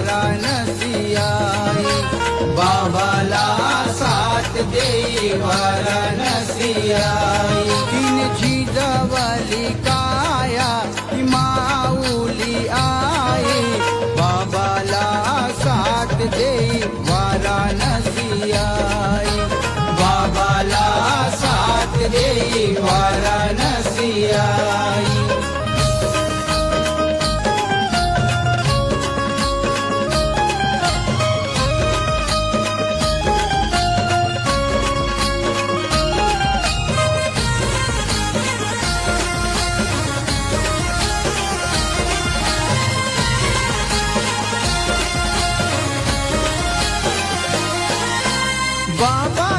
वाराणसी आई, बाबाला साथ देई वाराणसी आई। तीन झिजवली काया ही माऊली आई, बाबाला साथ देई वाराणसी आई, बाबाला साथ देई वाराणसी आई। बाबा